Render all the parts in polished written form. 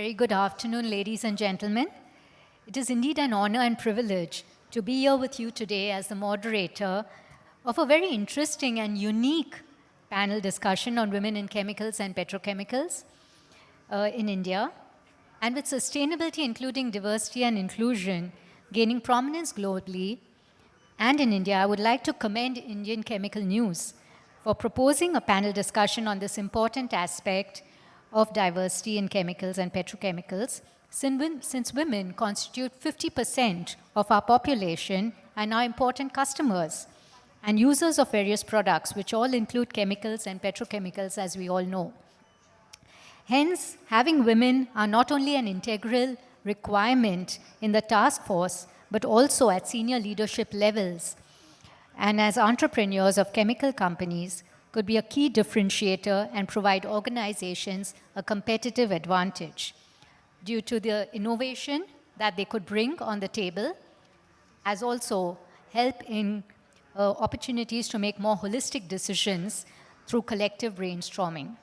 very good afternoon, ladies and gentlemen. It is indeed an honor and privilege to be here with you today as the moderator of a very interesting and unique panel discussion on women in chemicals and petrochemicals in India. And with sustainability, including diversity and inclusion, gaining prominence globally and in India, I would like to commend Indian Chemical News for proposing a panel discussion on this important aspect of diversity in chemicals and petrochemicals, since women constitute 50% of our population and are important customers and users of various products, which all include chemicals and petrochemicals, as we all know. Hence, having women are not only an integral requirement in the task force, but also at senior leadership levels and as entrepreneurs of chemical companies could be a key differentiator and provide organizations a competitive advantage due to the innovation that they could bring on the table, as also help in opportunities to make more holistic decisions through collective brainstorming.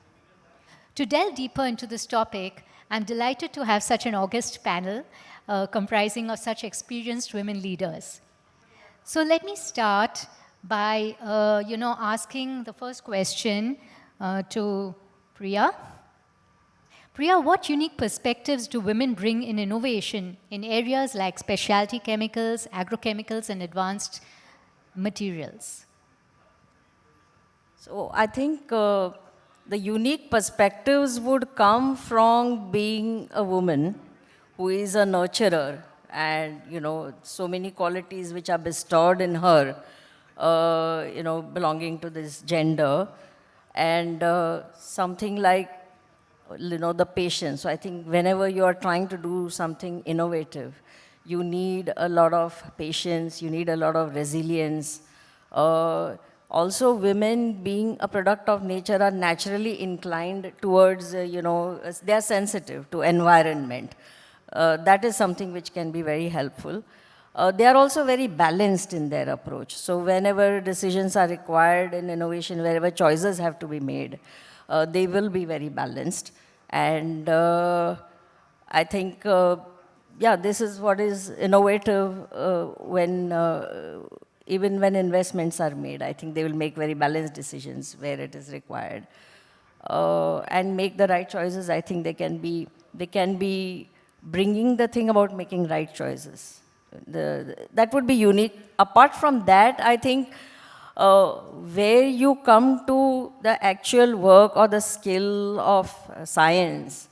To delve deeper into this topic, I'm delighted to have such an august panel comprising of such experienced women leaders. So let me start by, asking the first question to Priya. Priya, what unique perspectives do women bring in innovation in areas like specialty chemicals, agrochemicals, and advanced materials? So I think the unique perspectives would come from being a woman who is a nurturer and, so many qualities which are bestowed in her, belonging to this gender and something like, the patience. So I think whenever you are trying to do something innovative, you need a lot of patience, you need a lot of resilience. Also, women being a product of nature are naturally inclined towards, they are sensitive to environment. That is something which can be very helpful. They are also very balanced in their approach. So whenever decisions are required in innovation, wherever choices have to be made, they will be very balanced. And I think, this is what is innovative even when investments are made. I think they will make very balanced decisions where it is required. And make the right choices. I think they can be bringing the thing about making right choices. That would be unique. Apart from that, I think where you come to the actual work or the skill of science,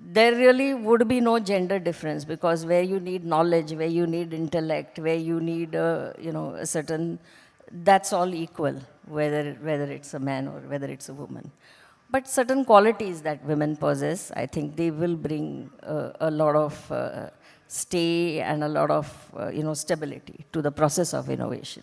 there really would be no gender difference, because where you need knowledge, where you need intellect, where you need a certain, that's all equal, whether it's a man or whether it's a woman. But certain qualities that women possess, I think they will bring a lot of stay and a lot of stability to the process of innovation.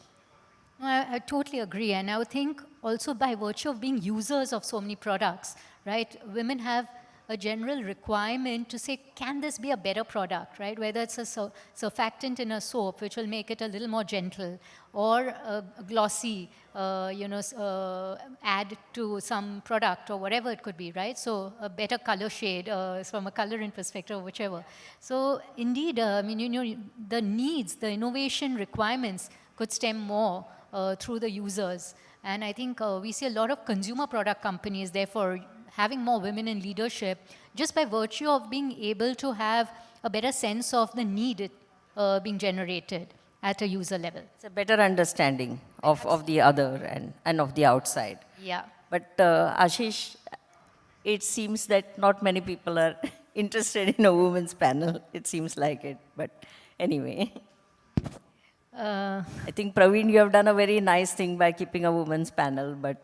I totally agree. And I would think also by virtue of being users of so many products, right, women have a general requirement to say, can this be a better product, right? Whether it's a surfactant in a soap, which will make it a little more gentle, or a glossy, add to some product or whatever it could be, right? So a better color shade from a coloring perspective, or whichever. So indeed, the needs, the innovation requirements could stem more through the users. And I think we see a lot of consumer product companies, therefore, having more women in leadership, just by virtue of being able to have a better sense of the need being generated at a user level. It's a better understanding of the other and of the outside. Yeah. But Aashish, it seems that not many people are interested in a women's panel. It seems like it, but anyway. I think, Praveen, you have done a very nice thing by keeping a women's panel, but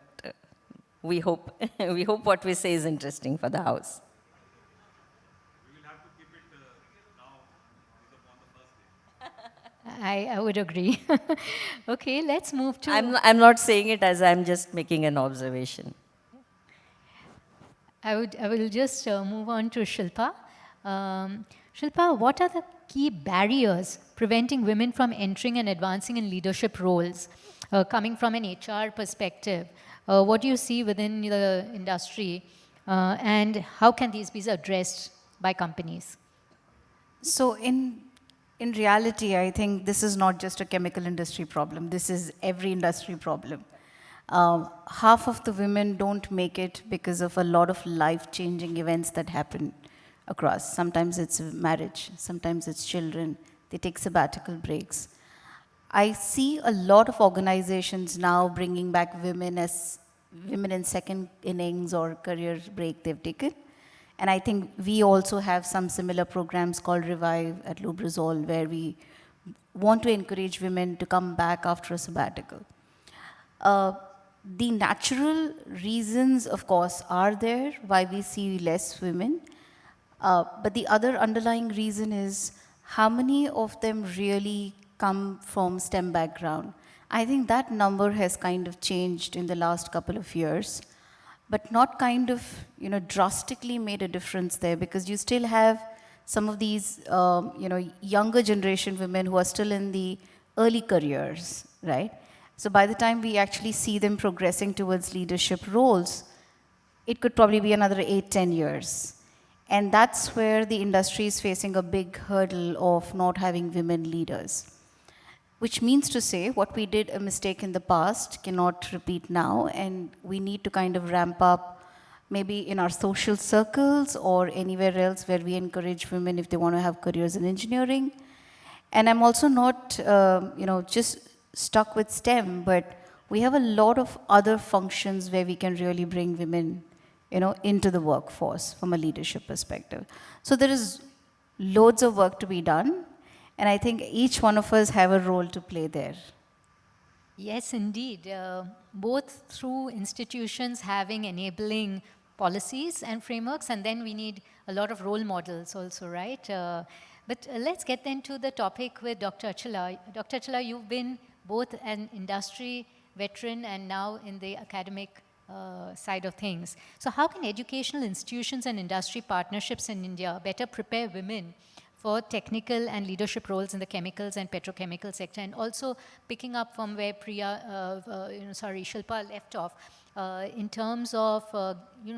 we hope what we say is interesting for the house. We will have to keep it now on the first day. I would agree. Okay, let's move to... I'm not saying it as I'm just making an observation. I will just move on to Shillpa. Shillpa, what are the key barriers preventing women from entering and advancing in leadership roles, coming from an HR perspective? What do you see within the industry, and how can these be addressed by companies? So in reality, I think this is not just a chemical industry problem. This is every industry problem. Half of the women don't make it because of a lot of life-changing events that happen across. Sometimes it's marriage, sometimes it's children. They take sabbatical breaks. I see a lot of organizations now bringing back women as women in second innings or career break they've taken. And I think we also have some similar programs called Revive at Lubrizol, where we want to encourage women to come back after a sabbatical. The natural reasons, of course, are there why we see less women. But the other underlying reason is how many of them really come from STEM background. I think that number has kind of changed in the last couple of years, but not kind of, drastically made a difference there, because you still have some of these, younger generation women who are still in the early careers, right? So by the time we actually see them progressing towards leadership roles, it could probably be another 8, 10 years. And that's where the industry is facing a big hurdle of not having women leaders. Which means to say, what we did a mistake in the past cannot repeat now, and we need to kind of ramp up maybe in our social circles or anywhere else where we encourage women if they want to have careers in engineering. And I'm also not, just stuck with STEM, but we have a lot of other functions where we can really bring women, into the workforce from a leadership perspective. So there is loads of work to be done. And I think each one of us have a role to play there. Yes, indeed. Both through institutions having enabling policies and frameworks, and then we need a lot of role models also, right? But let's get then to the topic with Dr. Achala. Dr. Achala, you've been both an industry veteran and now in the academic side of things. So how can educational institutions and industry partnerships in India better prepare women for technical and leadership roles in the chemicals and petrochemical sector, and also picking up from where Shillpa left off, in terms of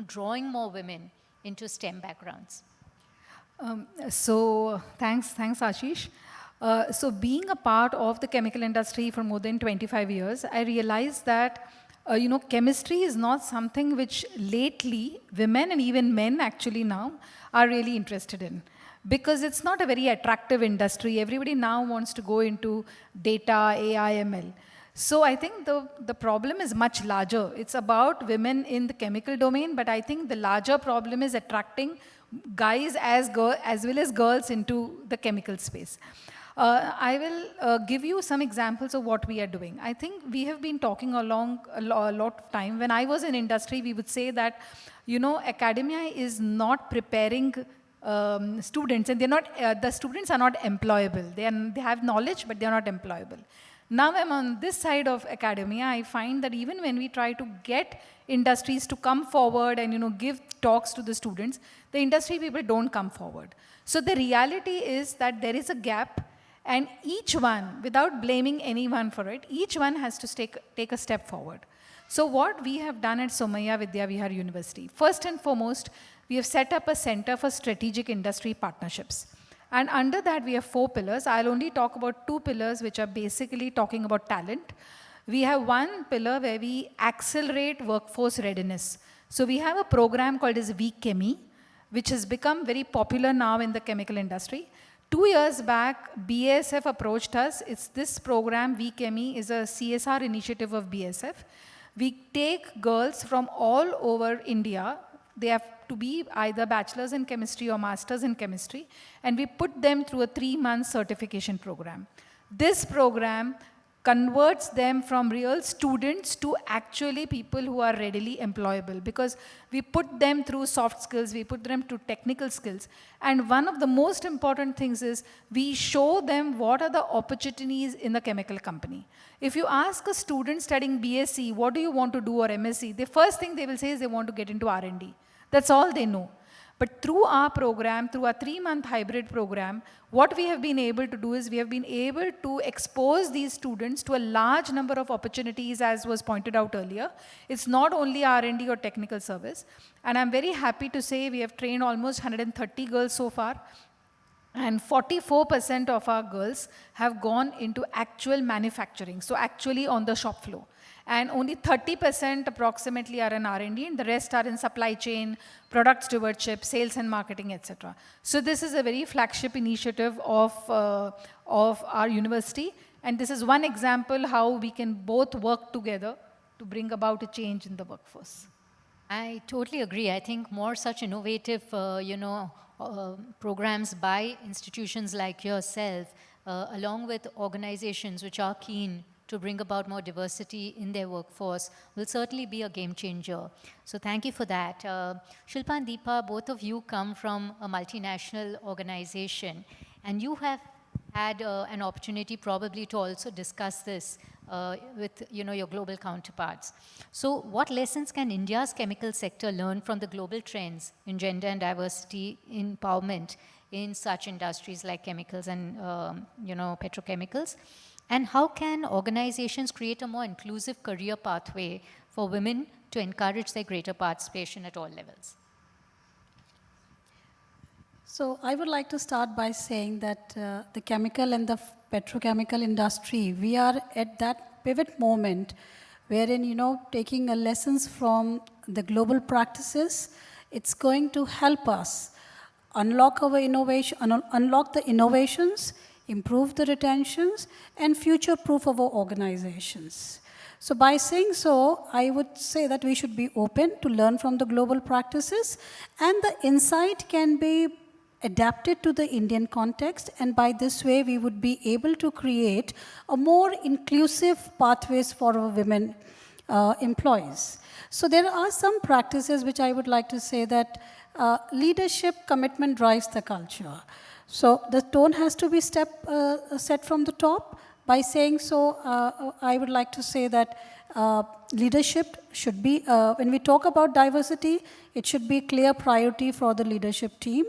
drawing more women into STEM backgrounds? Thanks Aashish. So being a part of the chemical industry for more than 25 years, I realized that chemistry is not something which lately women and even men actually now are really interested in. Because it's not a very attractive industry. Everybody now wants to go into data, AI, ML. So I think the problem is much larger. It's about women in the chemical domain, but I think the larger problem is attracting guys as well as girls into the chemical space. I will give you some examples of what we are doing. I think we have been talking along a lot of time. When I was in industry, we would say that, academia is not preparing students, and they're not, the students are not employable. They have knowledge, but they're not employable. Now I'm on this side of academia. I find that even when we try to get industries to come forward and give talks to the students, the industry people don't come forward. So the reality is that there is a gap, and each one, without blaming anyone for it, each one has to take a step forward. So what we have done at Somaiya Vidyavihar University, first and foremost, we have set up a center for strategic industry partnerships. And under that, we have 4 pillars. I'll only talk about 2 pillars, which are basically talking about talent. We have one pillar where we accelerate workforce readiness. So we have a program called as VChemi, which has become very popular now in the chemical industry. 2 years back, BASF approached us. It's this program, VChemi, is a CSR initiative of BASF. We take girls from all over India. They have to be either bachelor's in chemistry or master's in chemistry, and we put them through a 3-month certification program. This program converts them from real students to actually people who are readily employable, because we put them through soft skills, we put them to technical skills. And one of the most important things is we show them what are the opportunities in the chemical company. If you ask a student studying BSc, what do you want to do, or MSc, the first thing they will say is they want to get into R&D. That's all they know. But through our program, through our 3-month hybrid program, what we have been able to do is we have been able to expose these students to a large number of opportunities, as was pointed out earlier. It's not only R&D or technical service. And I'm very happy to say we have trained almost 130 girls so far. And 44% of our girls have gone into actual manufacturing, so actually on the shop floor. And only 30% approximately are in R&D, and the rest are in supply chain, product stewardship, sales and marketing, etc. So this is a very flagship initiative of our university, and this is one example how we can both work together to bring about a change in the workforce. I totally agree. I think more such innovative, programs by institutions like yourself, along with organizations which are keen to bring about more diversity in their workforce, will certainly be a game changer. So thank you for that. Shillpa and Deepa, both of you come from a multinational organization, and you have had an opportunity probably to also discuss this with your global counterparts. So what lessons can India's chemical sector learn from the global trends in gender and diversity empowerment in such industries like chemicals and petrochemicals? And how can organizations create a more inclusive career pathway for women to encourage their greater participation at all levels? So I would like to start by saying that the chemical and the petrochemical industry, we are at that pivot moment wherein, taking lessons from the global practices, it's going to help us unlock our innovation, unlock the innovations, improve the retentions, and future-proof our organizations. So by saying so, I would say that we should be open to learn from the global practices, and the insight can be adapted to the Indian context, and by this way we would be able to create a more inclusive pathways for our women employees. So there are some practices which I would like to say that leadership commitment drives the culture. So the tone has to be set from the top. By saying so, I would like to say that leadership should be, when we talk about diversity, it should be a clear priority for the leadership team.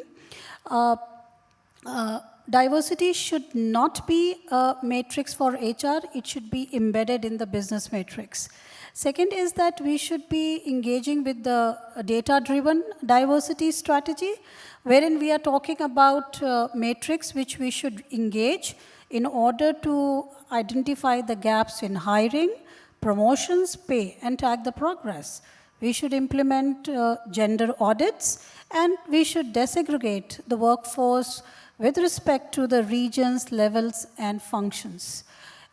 Diversity should not be a matrix for HR, it should be embedded in the business matrix. Second is that we should be engaging with the data-driven diversity strategy, wherein we are talking about matrix which we should engage in order to identify the gaps in hiring, promotions, pay, and track the progress. We should implement gender audits, and we should desegregate the workforce with respect to the regions, levels, and functions.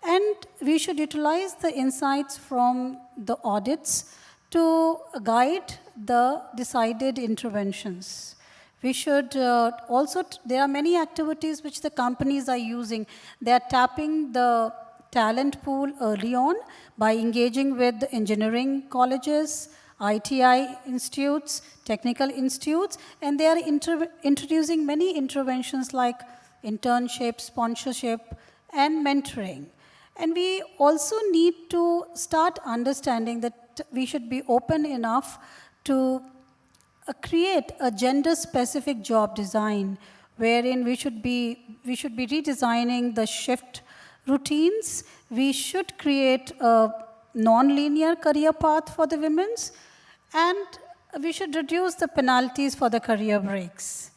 And we should utilize the insights from the audits to guide the decided interventions. We should also, there are many activities which the companies are using. They are tapping the talent pool early on by engaging with the engineering colleges, ITI institutes, technical institutes, and they are introducing many interventions like internship, sponsorship, and mentoring. And we also need to start understanding that we should be open enough to create a gender-specific job design, wherein we should be redesigning the shift routines. We should create a non-linear career path for the women's, and we should reduce the penalties for the career breaks.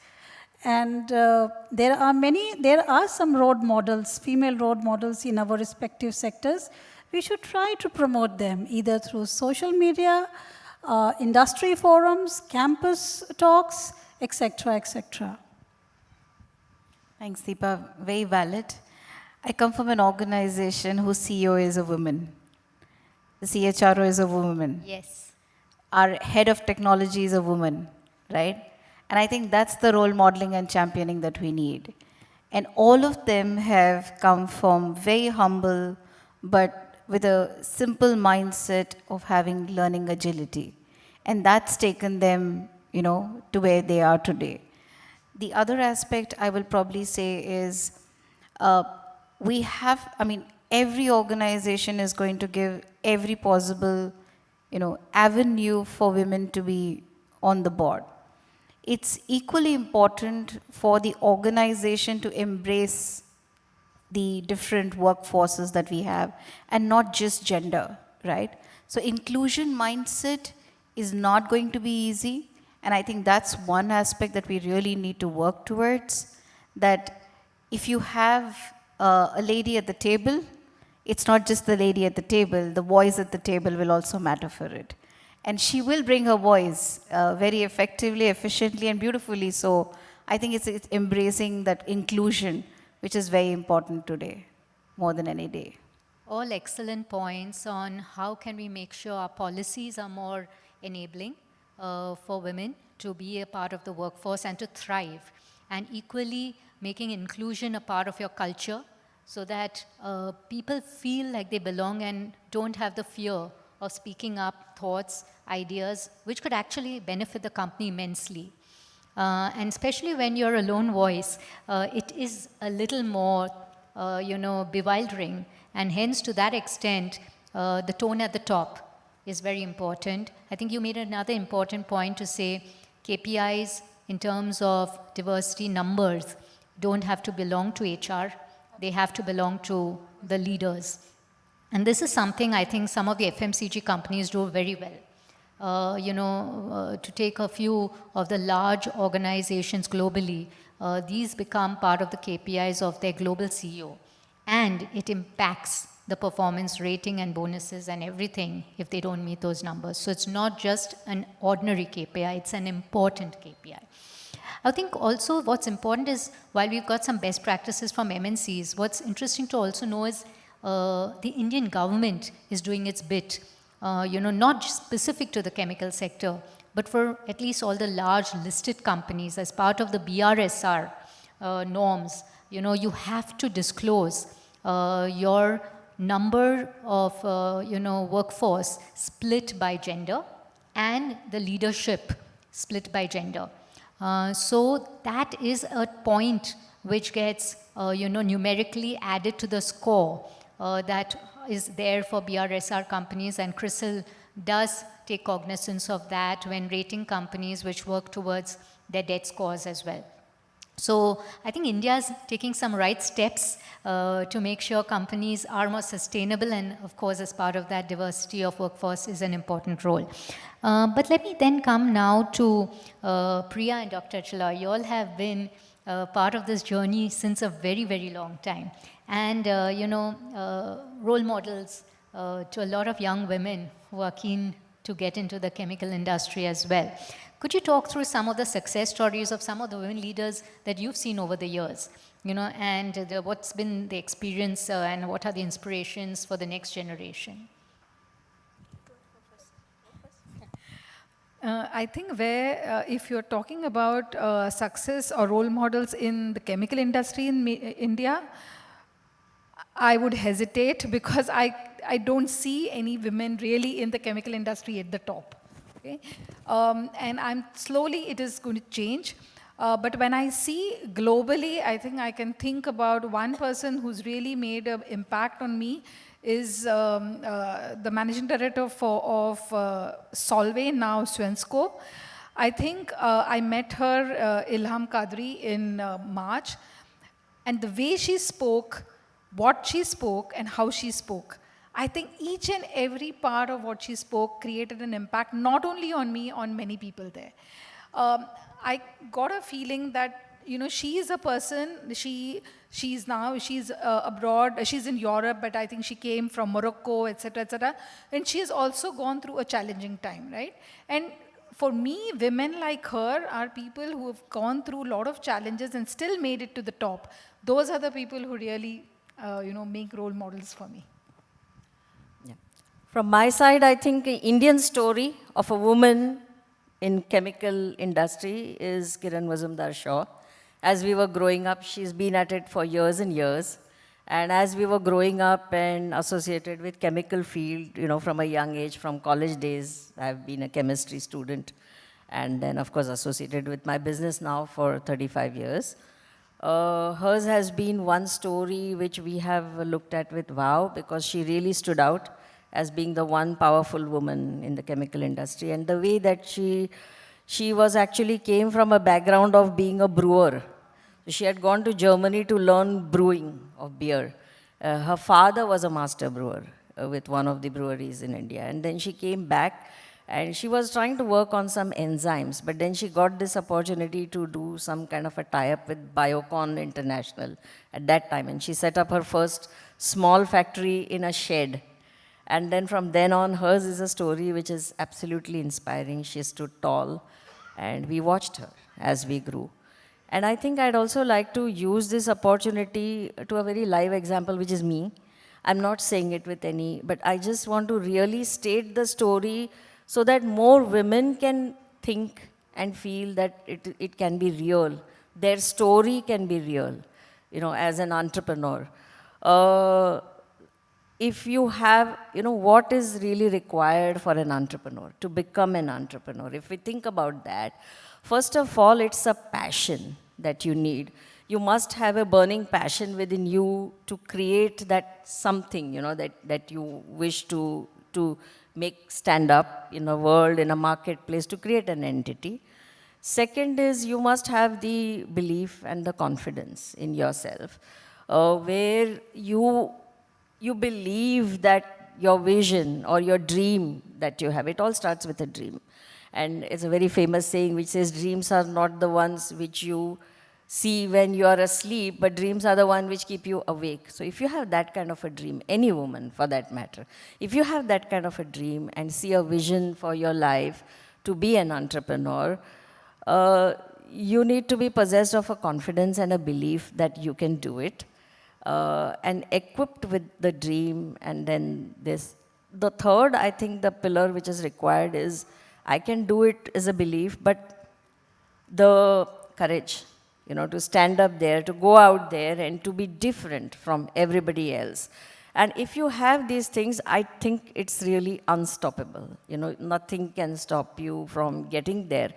And there are some role models, female role models in our respective sectors. We should try to promote them either through social media, industry forums, campus talks, etc., etc. Thanks, Deepa. Very valid. I come from an organization whose CEO is a woman. The CHRO is a woman. Yes. Our head of technology is a woman, right? And I think that's the role modeling and championing that we need. And all of them have come from very humble, but with a simple mindset of having learning agility. And that's taken them, to where they are today. The other aspect I will probably say is every organization is going to give every possible, avenue for women to be on the board. it's equally important for the organization to embrace the different workforces that we have and not just gender, right? So inclusion mindset is not going to be easy, and I think that's one aspect that we really need to work towards, that if you have a lady at the table, it's not just the lady at the table, the voice at the table will also matter for it. And she will bring her voice very effectively, efficiently, and beautifully. So I think it's embracing that inclusion, which is very important today, more than any day. All excellent points on how can we make sure our policies are more enabling for women to be a part of the workforce and to thrive, and equally making inclusion a part of your culture so that people feel like they belong and don't have the fear of speaking up thoughts, ideas, which could actually benefit the company immensely. And especially when you're a lone voice, it is a little more, bewildering. And hence, to that extent, the tone at the top is very important. I think you made another important point to say KPIs in terms of diversity numbers don't have to belong to HR. They have to belong to the leaders. And this is something I think some of the FMCG companies do very well. To take a few of the large organizations globally, these become part of the KPIs of their global CEO. And it impacts the performance rating and bonuses and everything if they don't meet those numbers. So it's not just an ordinary KPI, it's an important KPI. I think also what's important is, while we've got some best practices from MNCs, what's interesting to also know is the Indian government is doing its bit, not specific to the chemical sector, but for at least all the large listed companies as part of the BRSR norms. You have to disclose your number of, workforce split by gender and the leadership split by gender. So that is a point which gets, numerically added to the score that is there for BRSR companies, and CRISIL does take cognizance of that when rating companies which work towards their debt scores as well. So I think India is taking some right steps to make sure companies are more sustainable, and of course, as part of that, diversity of workforce is an important role. But let me then come now to Priya and Dr. Achala. You all have been part of this journey since a very, very long time. And, role models to a lot of young women who are keen to get into the chemical industry as well. Could you talk through some of the success stories of some of the women leaders that you've seen over the years, and what's been the experience and what are the inspirations for the next generation? I think if you're talking about success or role models in the chemical industry in India, I would hesitate because I don't see any women really in the chemical industry at the top. Okay? And it is going to change. But when I see globally, I think I can think about one person who's really made an impact on me is the managing director of Solvay, now Swensko. I think I met her, Ilham Kadri, in March. And the way she spoke, what she spoke, and how she spoke, I think each and every part of what she spoke created an impact, not only on me, on many people there. I got a feeling that, she is a person, she's abroad, she's in Europe, but I think she came from Morocco, etc., and she has also gone through a challenging time, right? And for me, women like her are people who have gone through a lot of challenges and still made it to the top. Those are the people who really, make role models for me. Yeah. From my side, I think the Indian story of a woman in chemical industry is Kiran Mazumdar-Shaw. As we were growing up, she's been at it for years and years. And as we were growing up and associated with chemical field, from a young age, from college days, I've been a chemistry student. And then, of course, associated with my business now for 35 years. Hers has been one story which we have looked at with wow, because she really stood out as being the one powerful woman in the chemical industry. And the way that she She was actually came from a background of being a brewer. She had gone to Germany to learn brewing of beer. Her father was a master brewer with one of the breweries in India. And then she came back and she was trying to work on some enzymes, but then she got this opportunity to do some kind of a tie-up with Biocon International at that time. And she set up her first small factory in a shed. And then from then on, hers is a story which is absolutely inspiring. She stood tall, and we watched her as we grew. And I think I'd also like to use this opportunity to a very live example, which is me. I'm not saying it with any, but I just want to really state the story so that more women can think and feel that it can be real. Their story can be real, as an entrepreneur. If you have, what is really required for an entrepreneur, to become an entrepreneur? If we think about that, first of all, it's a passion that you need. You must have a burning passion within you to create that something, that you wish to make stand up in a world, in a marketplace, to create an entity. Second is you must have the belief and the confidence in yourself, where you believe that your vision or your dream that you have, it all starts with a dream. And it's a very famous saying which says, dreams are not the ones which you see when you are asleep, but dreams are the ones which keep you awake. So if you have that kind of a dream, any woman for that matter, if you have that kind of a dream and see a vision for your life to be an entrepreneur, you need to be possessed of a confidence and a belief that you can do it, and equipped with the dream. And then the third, I think the pillar which is required is, I can do it is a belief, but the courage, to stand up there, to go out there and to be different from everybody else. And if you have these things, I think it's really unstoppable. Nothing can stop you from getting there.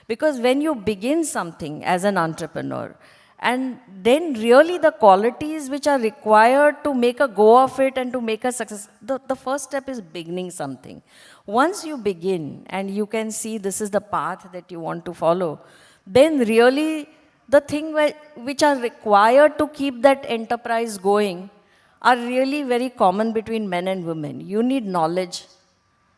Because when you begin something as an entrepreneur, and then really the qualities which are required to make a go of it and to make a success, the first step is beginning something. Once you begin and you can see this is the path that you want to follow, then really the thing which are required to keep that enterprise going are really very common between men and women. You need knowledge,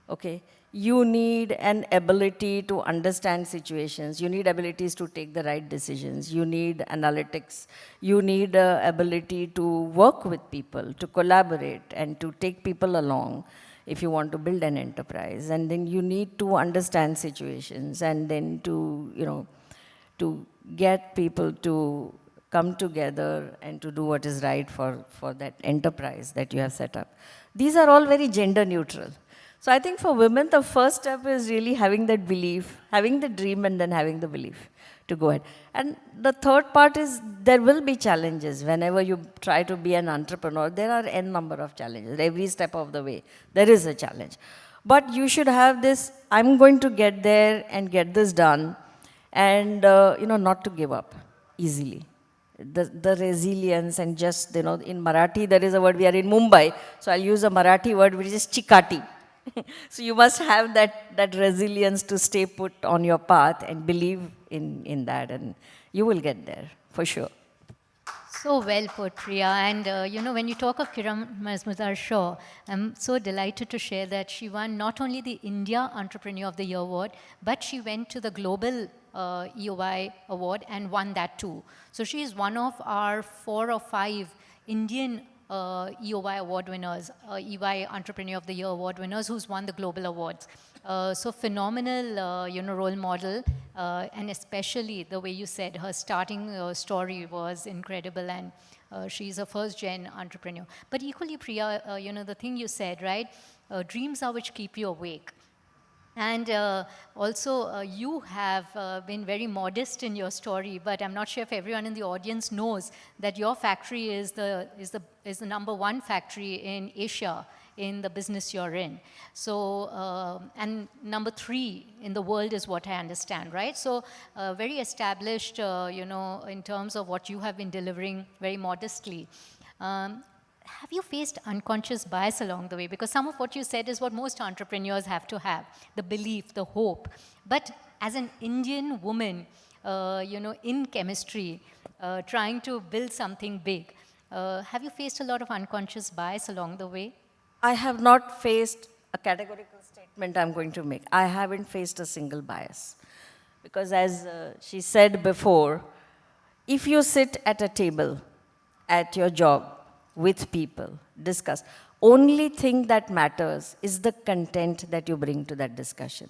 okay? You need an ability to understand situations. You need abilities to take the right decisions. You need analytics. You need ability to work with people, to collaborate, and to take people along if you want to build an enterprise. And then you need to understand situations, and then to get people to come together and to do what is right for that enterprise that you have set up. These are all very gender neutral. So I think for women, the first step is really having that belief, having the dream, and then having the belief to go ahead. And the third part is there will be challenges. Whenever you try to be an entrepreneur, there are n number of challenges. Every step of the way, there is a challenge. But you should have this, I'm going to get there and get this done, and not to give up easily. The resilience, and just, in Marathi there is a word, we are in Mumbai, so I'll use a Marathi word which is chikati. So you must have that resilience to stay put on your path and believe in that, and you will get there for sure. So well put, Priya. And when you talk of Kiran Mazumdar-Shaw, I'm so delighted to share that she won not only the India Entrepreneur of the Year award, but she went to the Global EOI award and won that too. So she is one of our 4 or 5 Indian EOI award winners, EY Entrepreneur of the Year award winners who's won the global awards. So phenomenal, role model, and especially the way you said her starting story was incredible, and she's a first-gen entrepreneur. But equally, Priya, the thing you said, right? Dreams are which keep you awake. And also, you have been very modest in your story, but I'm not sure if everyone in the audience knows that your factory is the #1 factory in Asia in the business you're in. So, and #3 in the world is what I understand, right? So, very established, in terms of what you have been delivering very modestly. Have you faced unconscious bias along the way? Because some of what you said is what most entrepreneurs have to have, the belief, the hope. But as an Indian woman, in chemistry, trying to build something big, have you faced a lot of unconscious bias along the way? I have not faced a categorical statement I'm going to make. I haven't faced a single bias. Because as she said before, if you sit at a table at your job with people, discuss, only thing that matters is the content that you bring to that discussion.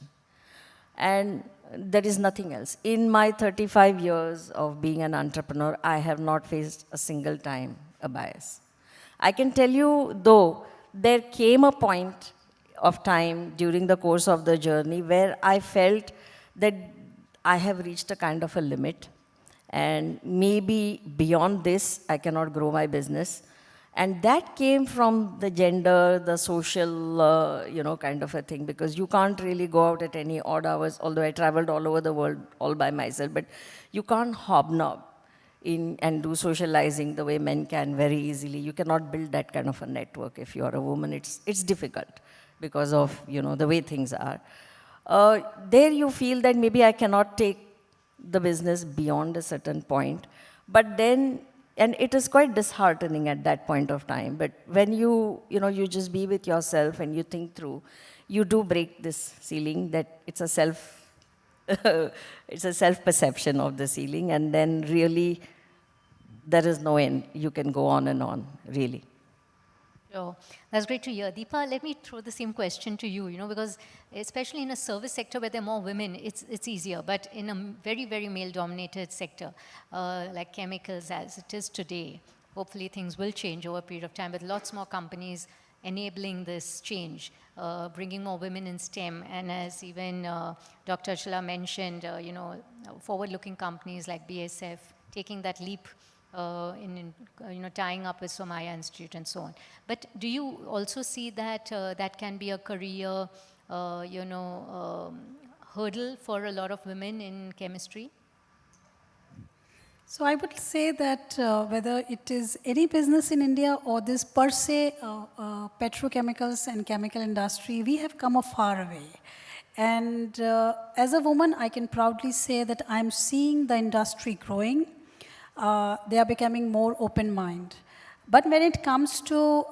And there is nothing else. In my 35 years of being an entrepreneur, I have not faced a single time a bias. I can tell you, though, there came a point of time during the course of the journey where I felt that I have reached a kind of a limit. And maybe beyond this, I cannot grow my business. And that came from the gender, the social, kind of a thing, because you can't really go out at any odd hours, although I traveled all over the world all by myself, but you can't hobnob in and do socializing the way men can very easily. You cannot build that kind of a network if you are a woman. It's difficult because of, the way things are. There you feel that maybe I cannot take the business beyond a certain point, but then, and it is quite disheartening at that point of time, but when you just be with yourself and you think through, you do break this ceiling that it's a self-perception of the ceiling, and then really there is no end. You can go on and on, really. Sure. That's great to hear. Deepa, let me throw the same question to you, because especially in a service sector where there are more women, it's easier. But in a very, very male-dominated sector, like chemicals as it is today, hopefully things will change over a period of time with lots more companies enabling this change, bringing more women in STEM. And as even Dr. Achala mentioned, forward-looking companies like BSF taking that leap in tying up with Somaiya Institute and so on. But do you also see that that can be a career, hurdle for a lot of women in chemistry? So I would say that whether it is any business in India or this per se petrochemicals and chemical industry, we have come a far way. And as a woman, I can proudly say that I'm seeing the industry growing. They are becoming more open-minded. But when it comes to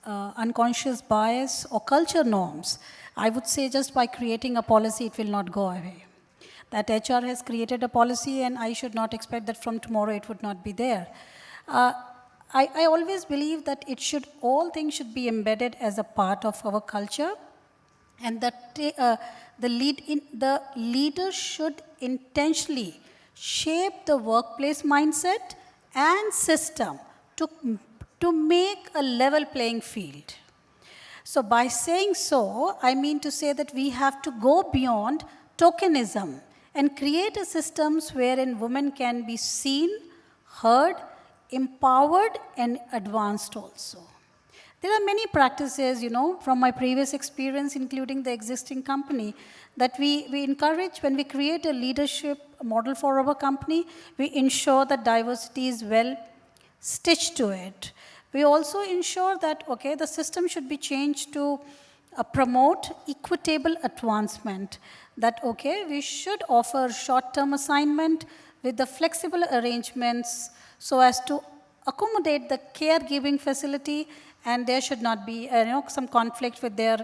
unconscious bias or culture norms, I would say just by creating a policy, it will not go away. That HR has created a policy, and I should not expect that from tomorrow it would not be there. I always believe that all things should be embedded as a part of our culture, and that the leader should intentionally shape the workplace mindset and system to make a level playing field. So by saying so, I mean to say that we have to go beyond tokenism and create a systems wherein women can be seen, heard, empowered, and advanced also. There are many practices, from my previous experience, including the existing company, that we encourage when we create a leadership model for our company, we ensure that diversity is well stitched to it. We also ensure that, the system should be changed to promote equitable advancement. That, we should offer short-term assignment with the flexible arrangements so as to accommodate the caregiving facility, and there should not be some conflict with their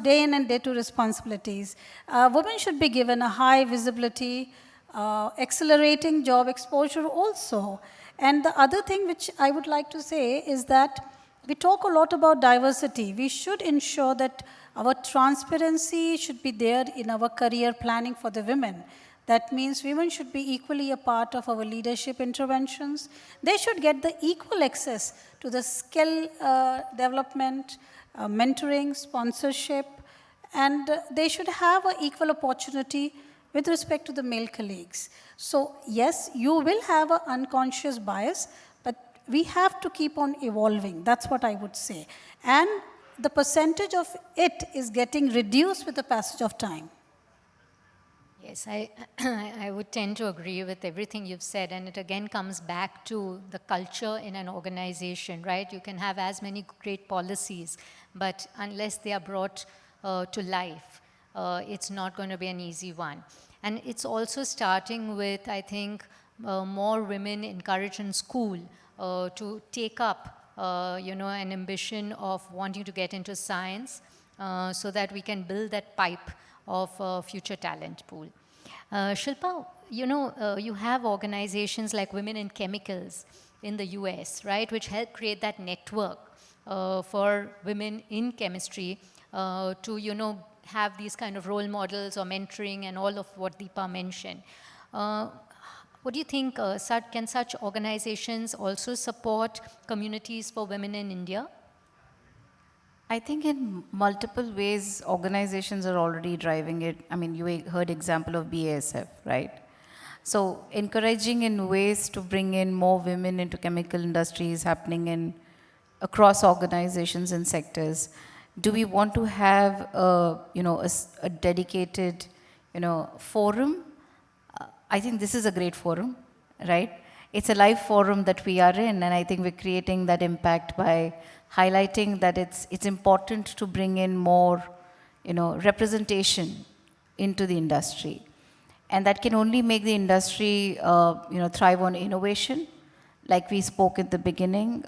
day in and day to responsibilities. Women should be given a high visibility, accelerating job exposure also. And the other thing which I would like to say is that we talk a lot about diversity. We should ensure that our transparency should be there in our career planning for the women. That means women should be equally a part of our leadership interventions. They should get the equal access to the skill development, mentoring, sponsorship, and they should have an equal opportunity with respect to the male colleagues. So yes, you will have an unconscious bias, but we have to keep on evolving. That's what I would say. And the percentage of it is getting reduced with the passage of time. Yes, I would tend to agree with everything you've said, and it again comes back to the culture in an organization, right? You can have as many great policies, but unless they are brought to life, it's not going to be an easy one. And it's also starting with, I think, more women encouraged in school to take up, an ambition of wanting to get into science so that we can build that pipe of future talent pool. Shilpa, you have organizations like Women in Chemicals in the US, right, which help create that network for women in chemistry to, have these kind of role models or mentoring and all of what Deepa mentioned. What do you think, can such organizations also support communities for women in India? I think in multiple ways, organizations are already driving it. I mean, you heard example of BASF, right? So encouraging in ways to bring in more women into chemical industries happening in across organizations and sectors. Do we want to have a dedicated, forum? I think this is a great forum, right? It's a live forum that we are in, and I think we're creating that impact by highlighting that it's important to bring in more, representation into the industry. And that can only make the industry, thrive on innovation, like we spoke at the beginning.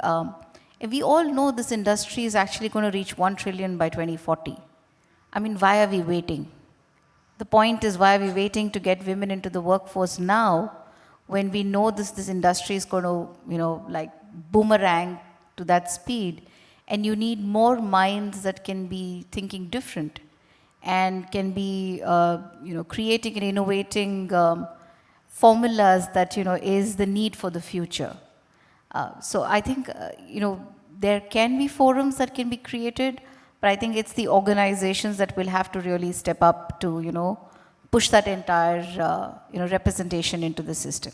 And we all know this industry is actually going to reach 1 trillion by 2040. I mean, why are we waiting? The point is, why are we waiting to get women into the workforce now when we know this industry is going to, like boomerang to that speed, and you need more minds that can be thinking different and can be, creating and innovating formulas that, is the need for the future. So I think, there can be forums that can be created, but I think it's the organizations that will have to really step up to, push that entire, representation into the system.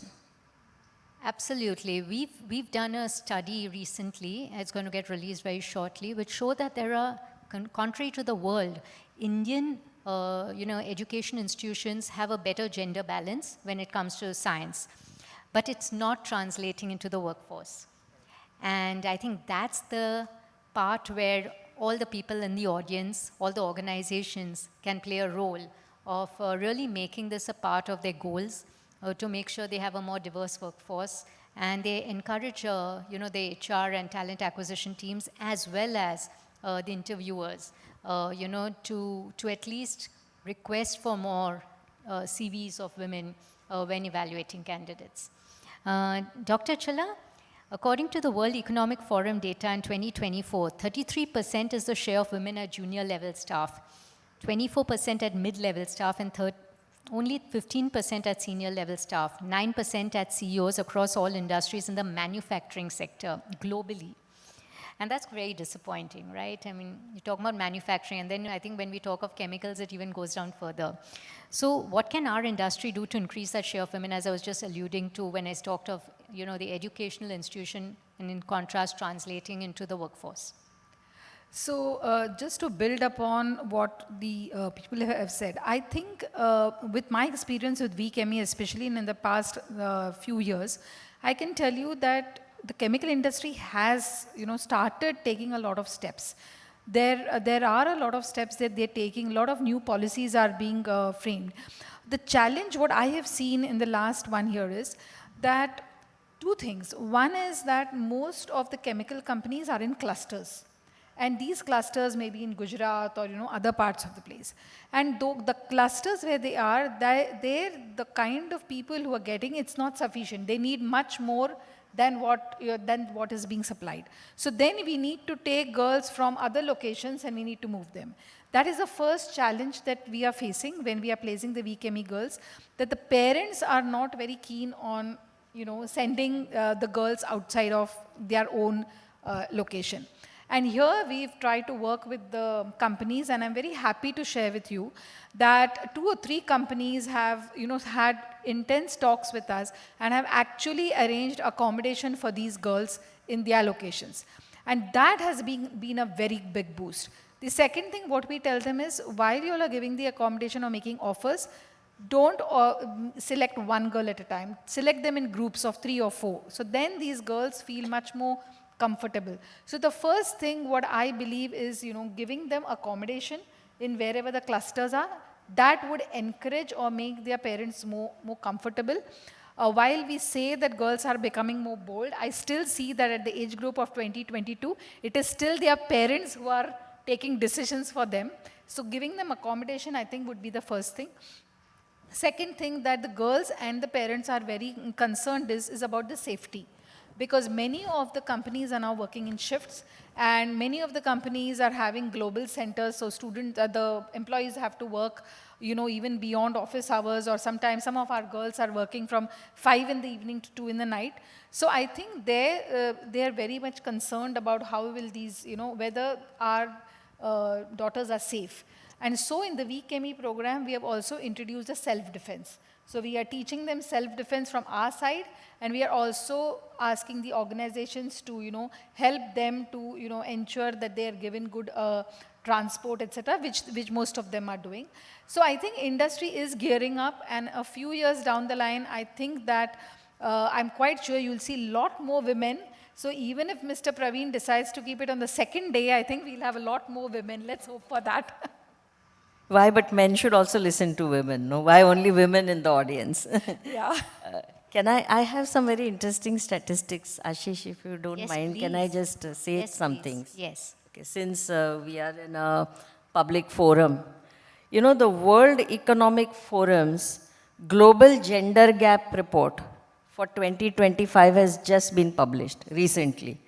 Absolutely. We've done a study recently, it's going to get released very shortly, which showed that there are, contrary to the world, Indian education institutions have a better gender balance when it comes to science, but it's not translating into the workforce. And I think that's the part where all the people in the audience, all the organizations can play a role of really making this a part of their goals to make sure they have a more diverse workforce, and they encourage the HR and talent acquisition teams as well as the interviewers to at least request for more CVs of women when evaluating candidates. Dr. Achala, according to the World Economic Forum data in 2024, 33% is the share of women at junior level staff, 24% at mid-level staff, and only 15% at senior level staff, 9% at CEOs across all industries in the manufacturing sector globally. And that's very disappointing, right? I mean, you talk about manufacturing, and then I think when we talk of chemicals, it even goes down further. So what can our industry do to increase that share of women, as I was just alluding to when I talked of, the educational institution, and in contrast, translating into the workforce? So just to build upon what the people have said, I think with my experience with VChemie, especially in the past few years, I can tell you that the chemical industry has, started taking a lot of steps. There are a lot of steps that they're taking. A lot of new policies are being framed. The challenge, what I have seen in the last 1 year is that two things. One is that most of the chemical companies are in clusters. And these clusters may be in Gujarat or other parts of the place. And though the clusters where they are, they're the kind of people who are getting, it's not sufficient. They need much more than what is being supplied. So then we need to take girls from other locations and we need to move them. That is the first challenge that we are facing when we are placing the VChemie girls, that the parents are not very keen on sending the girls outside of their own location. And here we've tried to work with the companies, and I'm very happy to share with you that 2 or 3 companies have had intense talks with us and have actually arranged accommodation for these girls in their locations. And that has been a very big boost. The second thing what we tell them is, while you all are giving the accommodation or making offers, don't select one girl at a time. Select them in groups of 3 or 4. So then these girls feel much more comfortable. So the first thing what I believe is, giving them accommodation in wherever the clusters are, that would encourage or make their parents more comfortable. While we say that girls are becoming more bold, I still see that at the age group of 2022, it is still their parents who are taking decisions for them. So giving them accommodation, I think, would be the first thing. Second thing that the girls and the parents are very concerned is about the safety. Because many of the companies are now working in shifts, and many of the companies are having global centers, so the employees have to work, even beyond office hours, or sometimes some of our girls are working from 5 in the evening to 2 in the night. So I think they are very much concerned about how will these, whether our daughters are safe. And so in the VChemE program, we have also introduced a self-defense. So we are teaching them self-defense from our side, and we are also asking the organizations to, help them to, ensure that they are given good transport, etc., which most of them are doing. So I think industry is gearing up, and a few years down the line, I think that I'm quite sure you'll see a lot more women. So even if Mr. Praveen decides to keep it on the second day, I think we'll have a lot more women. Let's hope for that. Why? But men should also listen to women, no? Why only women in the audience? Yeah. Can I have some very interesting statistics, Aashish, if you don't Yes, mind? please. Can I just say Yes, some please. things? Yes. Okay, since we are in a public forum, the World Economic Forum's Global Gender Gap Report for 2025 has just been published recently.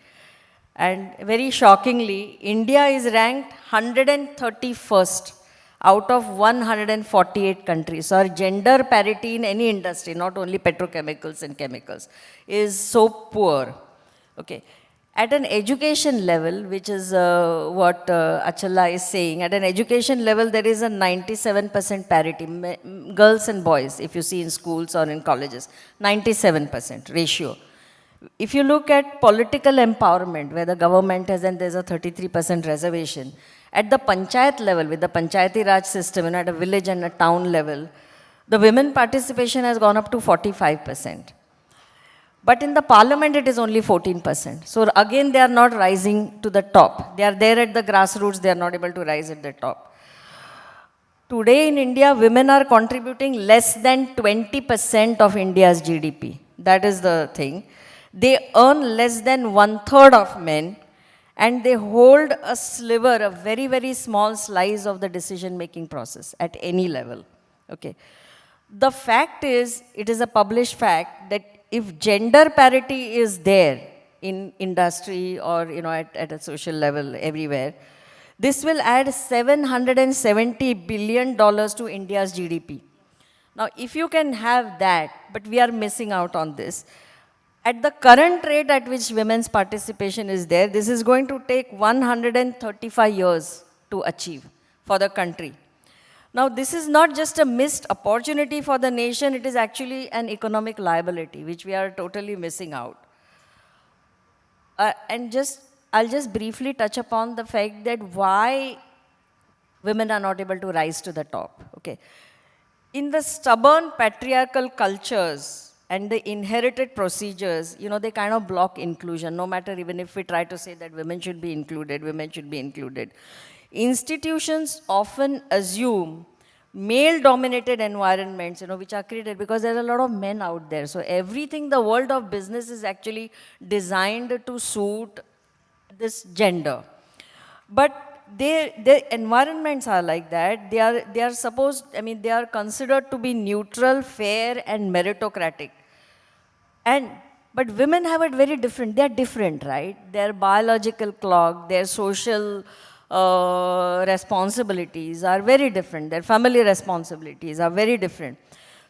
And very shockingly, India is ranked 131st out of 148 countries. So our gender parity in any industry, not only petrochemicals and chemicals, is so poor. Okay. At an education level, which is what Achala is saying, at an education level, there is a 97% parity, girls and boys, if you see in schools or in colleges, 97% ratio. If you look at political empowerment, where the government has, and there's a 33% reservation, at the panchayat level, with the Panchayati Raj system, at a village and a town level, the women participation has gone up to 45%. But in the parliament, it is only 14%. So again, they are not rising to the top. They are there at the grassroots, they are not able to rise at the top. Today in India, women are contributing less than 20% of India's GDP. That is the thing. They earn less than 1/3 of men, and they hold a sliver, a very, very small slice of the decision-making process at any level. Okay. The fact is, it is a published fact that if gender parity is there in industry or at a social level everywhere, this will add $770 billion to India's GDP. Now, if you can have that, but we are missing out on this, at the current rate at which women's participation is there, this is going to take 135 years to achieve for the country. Now, this is not just a missed opportunity for the nation, it is actually an economic liability, which we are totally missing out. I'll just briefly touch upon the fact that why women are not able to rise to the top. Okay. In the stubborn patriarchal cultures, and the inherited procedures, they kind of block inclusion, no matter even if we try to say that women should be included, women should be included. Institutions often assume male-dominated environments, which are created because there are a lot of men out there. So everything, the world of business is actually designed to suit this gender. But their environments are like that. They are supposed, they are considered to be neutral, fair, and meritocratic. But women have it very different. They are different, right? Their biological clock, their social responsibilities are very different. Their family responsibilities are very different.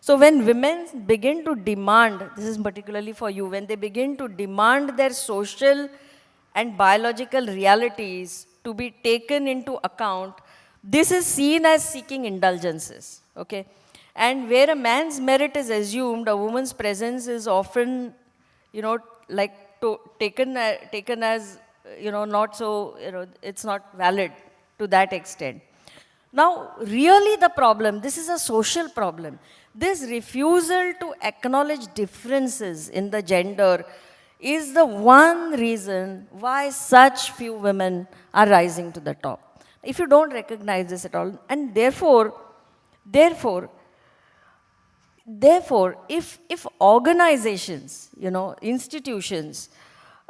So when women begin to demand, this is particularly for you, when they begin to demand their social and biological realities to be taken into account, this is seen as seeking indulgences, okay? And where a man's merit is assumed, a woman's presence is often, taken as, not so, it's not valid to that extent. Now, really the problem, this is a social problem. This refusal to acknowledge differences in the gender is the one reason why such few women are rising to the top. If you don't recognize this at all, and therefore, Therefore, if organizations, institutions,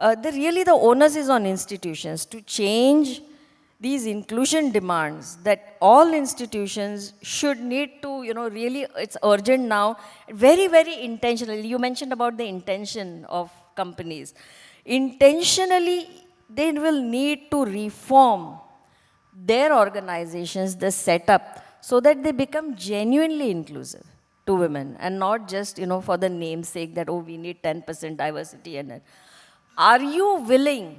really the onus is on institutions to change these inclusion demands, that all institutions should need to, really, it's urgent now, very, very intentionally. You mentioned about the intention of companies. Intentionally, they will need to reform their organizations, the setup, so that they become genuinely inclusive to women and not just, for the namesake that, oh, we need 10% diversity in it. Are you willing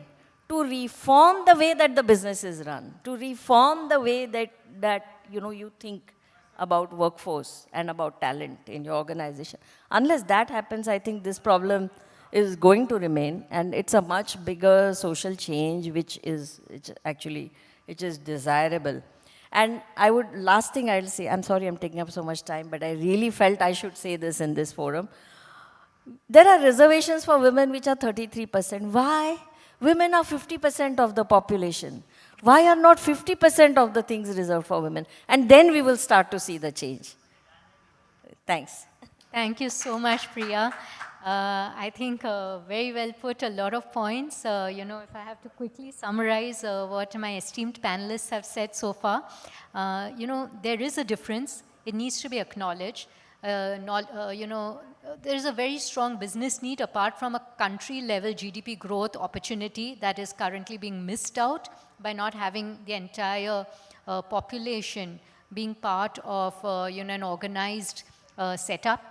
to reform the way that the business is run, to reform the way that you think about workforce and about talent in your organization? Unless that happens, I think this problem is going to remain, and it's a much bigger social change, which is desirable. And last thing I'll say, I'm sorry I'm taking up so much time, but I really felt I should say this in this forum. There are reservations for women which are 33%. Why? Women are 50% of the population. Why are not 50% of the things reserved for women? And then we will start to see the change. Thanks. Thank you so much, Priya. I think very well put, a lot of points. If I have to quickly summarize what my esteemed panelists have said so far, there is a difference. It needs to be acknowledged. There is a very strong business need apart from a country-level GDP growth opportunity that is currently being missed out by not having the entire population being part of an organized setup.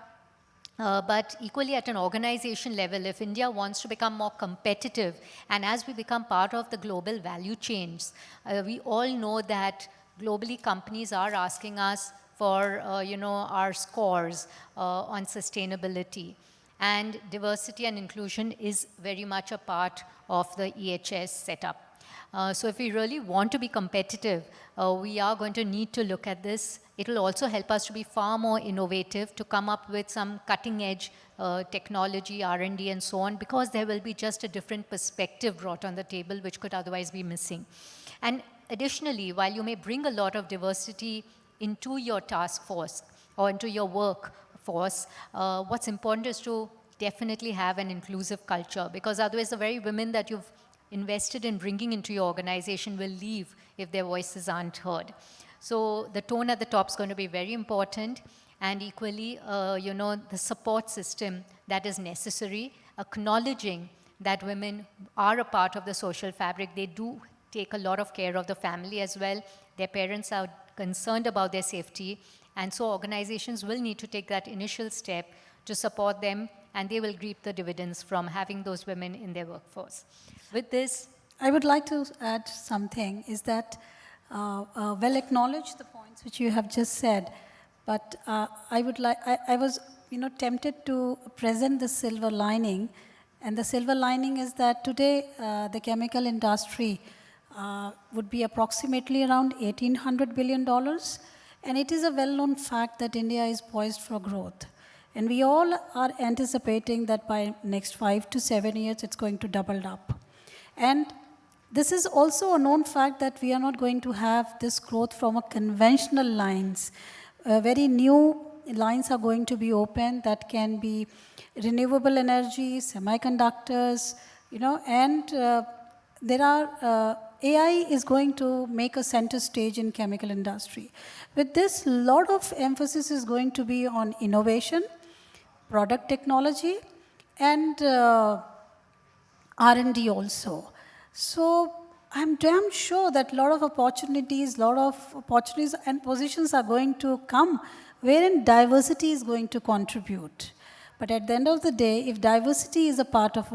But equally at an organization level, if India wants to become more competitive, and as we become part of the global value chains, we all know that globally companies are asking us for our scores on sustainability. And diversity and inclusion is very much a part of the EHS setup. So if we really want to be competitive, we are going to need to look at this. It will also help us to be far more innovative, to come up with some cutting edge technology, R&D and so on, because there will be just a different perspective brought on the table which could otherwise be missing. And additionally, while you may bring a lot of diversity into your task force or into your workforce, what's important is to definitely have an inclusive culture, because otherwise the very women that you've invested in bringing into your organization will leave if their voices aren't heard. So the tone at the top is going to be very important, and equally, the support system that is necessary, acknowledging that women are a part of the social fabric. They do take a lot of care of the family as well. Their parents are concerned about their safety, and so organizations will need to take that initial step to support them, and they will reap the dividends from having those women in their workforce. With this, I would like to add something, is that well acknowledge the points which you have just said, but I was tempted to present the silver lining, and the silver lining is that today the chemical industry would be approximately around $1,800 billion, and it is a well-known fact that India is poised for growth. And we all are anticipating that by next 5 to 7 years, it's going to double up. And this is also a known fact that we are not going to have this growth from a conventional lines. Very new lines are going to be open that can be renewable energy, semiconductors, and there are AI is going to make a center stage in chemical industry. With this, a lot of emphasis is going to be on innovation, product technology, and R&D also. So I'm damn sure that a lot of opportunities and positions are going to come wherein diversity is going to contribute. But at the end of the day, if diversity is a part of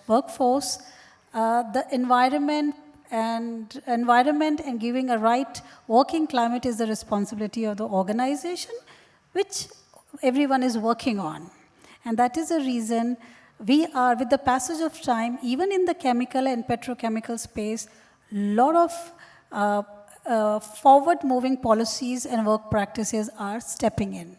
workforce, the environment and giving a right working climate is the responsibility of the organization, which everyone is working on. And that is the reason we are, with the passage of time, even in the chemical and petrochemical space, a lot of forward-moving policies and work practices are stepping in.